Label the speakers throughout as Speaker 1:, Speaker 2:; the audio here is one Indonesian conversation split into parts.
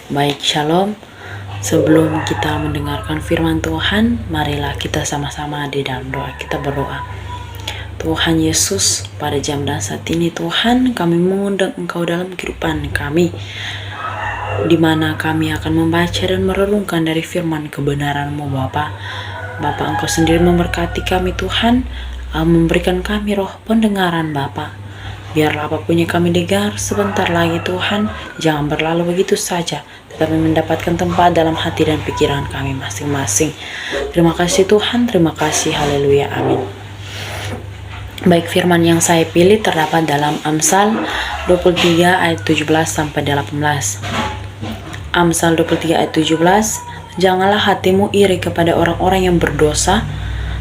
Speaker 1: Baik, shalom. Sebelum kita mendengarkan firman Tuhan, marilah kita sama-sama di dalam doa. Kita berdoa. Tuhan Yesus, pada jam dan saat ini Tuhan, kami mengundang Engkau dalam kehidupan kami, di mana kami akan membaca dan merenungkan dari firman kebenaran-Mu Bapa. Bapa, Engkau sendiri memberkati kami Tuhan, memberikan kami roh pendengaran Bapa. Biarlah apapun yang kami dengar sebentar lagi Tuhan, jangan berlalu begitu saja, tetapi mendapatkan tempat dalam hati dan pikiran kami masing-masing. Terima kasih Tuhan, terima kasih, haleluya, amin. Baik, firman yang saya pilih terdapat dalam Amsal 23 ayat 17 sampai 18. Amsal 23 ayat 17, janganlah hatimu iri kepada orang-orang yang berdosa,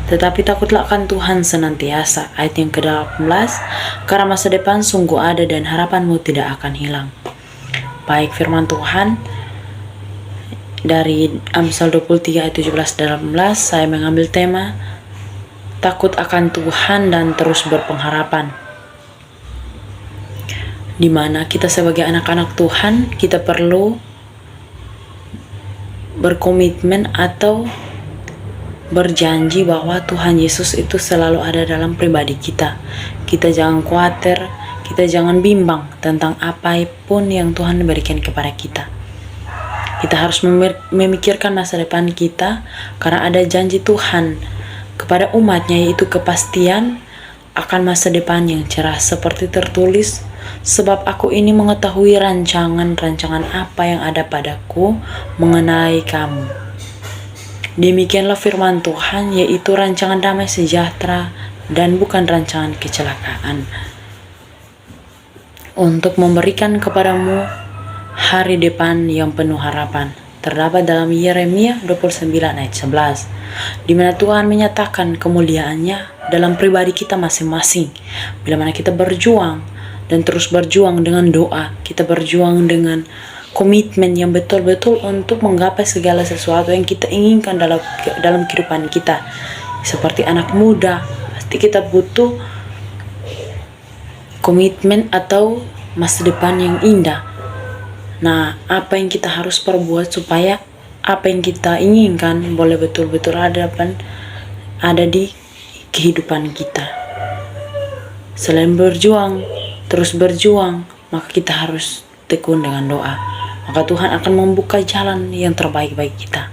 Speaker 1: tetapi takutlah akan Tuhan senantiasa. Ayat yang ke-18, karena masa depan sungguh ada dan harapanmu tidak akan hilang. Baik, firman Tuhan dari Amsal 23 ayat 17-18, saya mengambil tema takut akan Tuhan dan terus berpengharapan. Di mana kita sebagai anak-anak Tuhan, kita perlu berkomitmen atau berjanji bahwa Tuhan Yesus itu selalu ada dalam pribadi kita. Kita jangan khawatir, kita jangan bimbang tentang apapun yang Tuhan berikan kepada kita. Kita harus memikirkan masa depan kita, karena ada janji Tuhan kepada umatnya, yaitu kepastian akan masa depan yang cerah, seperti tertulis, sebab aku ini mengetahui rancangan-rancangan apa yang ada padaku mengenai kamu. Demikianlah firman Tuhan, yaitu rancangan damai sejahtera dan bukan rancangan kecelakaan, untuk memberikan kepadamu hari depan yang penuh harapan. Terdapat dalam Yeremia 29 ayat 11, di mana Tuhan menyatakan kemuliaannya dalam pribadi kita masing-masing. Bila mana kita berjuang dan terus berjuang dengan doa, kita berjuang dengan komitmen yang betul-betul untuk menggapai segala sesuatu yang kita inginkan dalam kehidupan kita. Seperti anak muda, pasti kita butuh komitmen atau masa depan yang indah. Nah, apa yang kita harus perbuat supaya apa yang kita inginkan boleh betul-betul ada di kehidupan kita. Selain berjuang, terus berjuang, maka kita harus tekun dengan doa. Maka Tuhan akan membuka jalan yang terbaik bagi kita.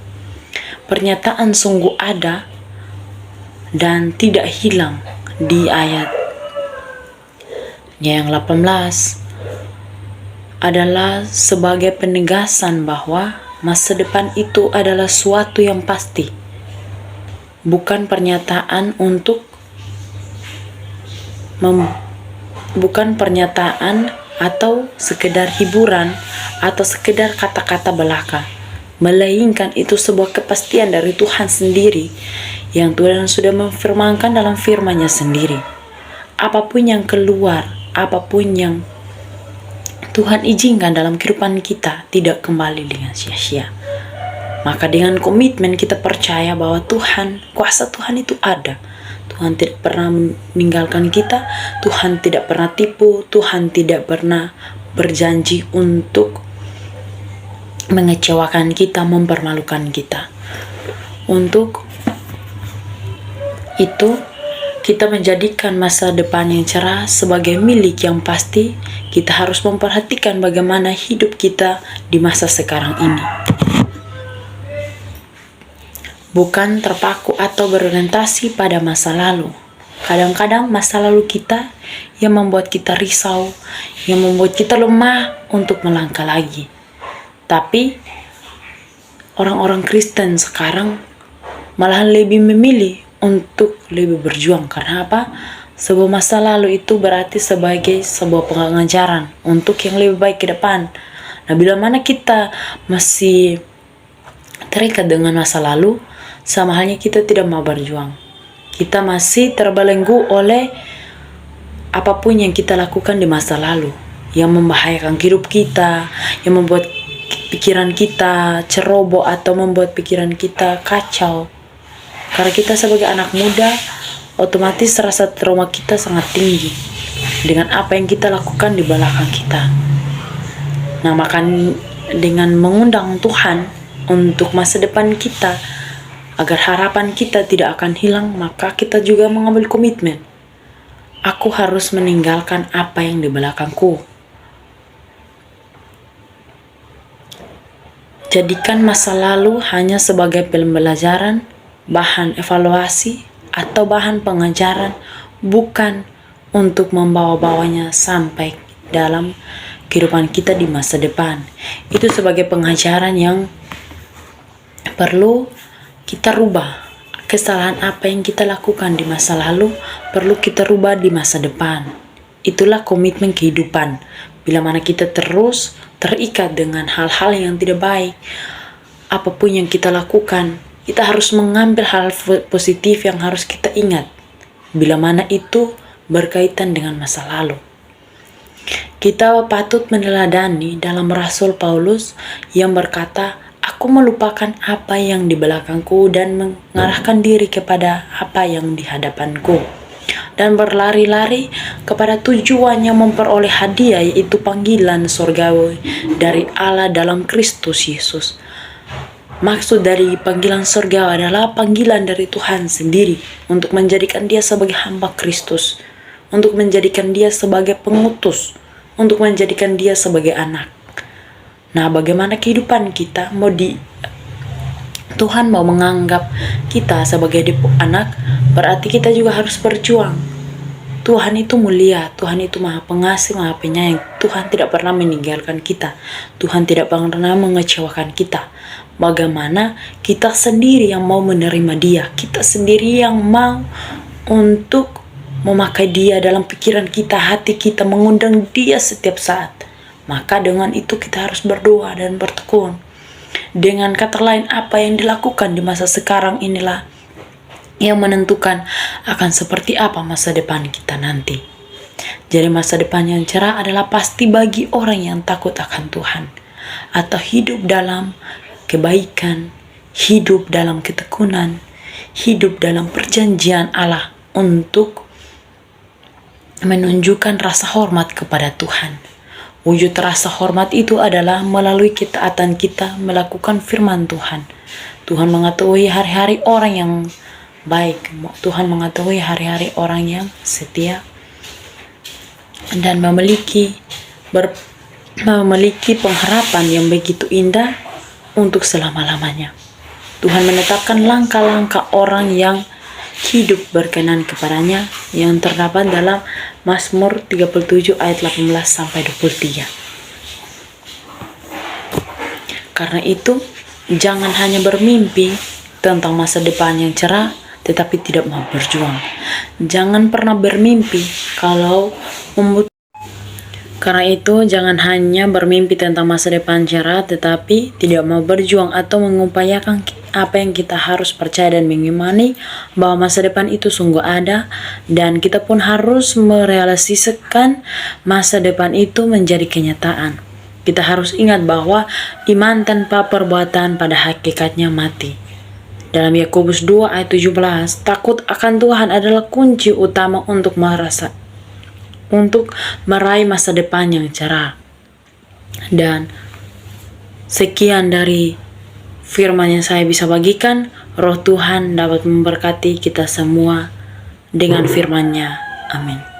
Speaker 1: Pernyataan sungguh ada dan tidak hilang di ayat yang 18 adalah sebagai penegasan bahwa masa depan itu adalah suatu yang pasti, bukan pernyataan bukan pernyataan atau sekedar hiburan atau sekedar kata-kata belaka, melainkan itu sebuah kepastian dari Tuhan sendiri yang Tuhan sudah memfirmankan dalam firman-Nya sendiri. Apapun yang keluar, apapun yang Tuhan izinkan dalam kehidupan kita tidak kembali dengan sia-sia. Maka dengan komitmen kita percaya bahwa kuasa Tuhan itu ada. Tuhan tidak pernah meninggalkan kita, Tuhan tidak pernah tipu, Tuhan tidak pernah berjanji untuk mengecewakan kita, mempermalukan kita. Untuk itu, kita menjadikan masa depan yang cerah sebagai milik yang pasti. Kita harus memperhatikan bagaimana hidup kita di masa sekarang ini. Bukan terpaku atau berorientasi pada masa lalu. Kadang-kadang masa lalu kita yang membuat kita risau, yang membuat kita lemah untuk melangkah lagi. Tapi orang-orang Kristen sekarang malahan lebih memilih untuk lebih berjuang. Karena apa? Sebuah masa lalu itu berarti sebagai sebuah pengajaran untuk yang lebih baik ke depan. Nah, bila mana kita masih terikat dengan masa lalu, sama halnya kita tidak mau berjuang. Kita masih terbelenggu oleh apapun yang kita lakukan di masa lalu, yang membahayakan hidup kita, yang membuat pikiran kita ceroboh atau membuat pikiran kita kacau. Karena kita sebagai anak muda, otomatis rasa trauma kita sangat tinggi dengan apa yang kita lakukan di belakang kita. Nah, dengan mengundang Tuhan untuk masa depan kita, agar harapan kita tidak akan hilang, maka kita juga mengambil komitmen. Aku harus meninggalkan apa yang di belakangku. Jadikan masa lalu hanya sebagai pembelajaran, bahan evaluasi, atau bahan pengajaran, bukan untuk membawa-bawanya sampai dalam kehidupan kita di masa depan. Itu sebagai pengajaran yang perlu kita rubah. Kesalahan apa yang kita lakukan di masa lalu perlu kita rubah di masa depan. Itulah komitmen kehidupan. Bila mana kita terus terikat dengan hal-hal yang tidak baik, apapun yang kita lakukan, kita harus mengambil hal positif yang harus kita ingat. Bila mana itu berkaitan dengan masa lalu. Kita patut meneladani dalam Rasul Paulus yang berkata, "Aku melupakan apa yang di belakangku dan mengarahkan diri kepada apa yang di hadapanku, dan berlari-lari kepada tujuannya memperoleh hadiah, yaitu panggilan surgawi dari Allah dalam Kristus Yesus." Maksud dari panggilan surgawi adalah panggilan dari Tuhan sendiri untuk menjadikan dia sebagai hamba Kristus, untuk menjadikan dia sebagai pengutus, untuk menjadikan dia sebagai anak. Nah, bagaimana kehidupan kita Tuhan mau menganggap kita sebagai anak, berarti kita juga harus berjuang. Tuhan itu mulia, Tuhan itu maha pengasih, maha penyayang. Tuhan tidak pernah meninggalkan kita, Tuhan tidak pernah mengecewakan kita. Bagaimana kita sendiri yang mau menerima dia, kita sendiri yang mau untuk memakai dia dalam pikiran kita, hati kita, mengundang dia setiap saat. Maka dengan itu kita harus berdoa dan bertekun. Dengan kata lain, apa yang dilakukan di masa sekarang inilah yang menentukan akan seperti apa masa depan kita nanti. Jadi masa depan yang cerah adalah pasti bagi orang yang takut akan Tuhan, atau hidup dalam kebaikan, hidup dalam ketekunan, hidup dalam perjanjian Allah untuk menunjukkan rasa hormat kepada Tuhan. Wujud rasa hormat itu adalah melalui ketaatan kita melakukan firman Tuhan. Tuhan mengetahui hari-hari orang yang baik. Tuhan mengetahui hari-hari orang yang setia dan memiliki pengharapan yang begitu indah untuk selama-lamanya. Tuhan menetapkan langkah-langkah orang yang hidup berkenan kepadanya yang terdapat dalam Mazmur 37 ayat 18-23. Karena itu, jangan hanya bermimpi tentang masa depan yang cerah tetapi tidak mau berjuang. Jangan pernah bermimpi Karena itu, jangan hanya bermimpi tentang masa depan cerah tetapi tidak mau berjuang atau mengupayakan apa yang kita harus percaya dan mengimani bahwa masa depan itu sungguh ada, dan kita pun harus merealisasikan masa depan itu menjadi kenyataan. Kita harus ingat bahwa iman tanpa perbuatan pada hakikatnya mati. Dalam Yakobus 2 ayat 17, takut akan Tuhan adalah kunci utama untuk meraih masa depan yang cerah. Dan sekian dari firman yang saya bisa bagikan. Roh Tuhan dapat memberkati kita semua dengan firman-Nya. Amin.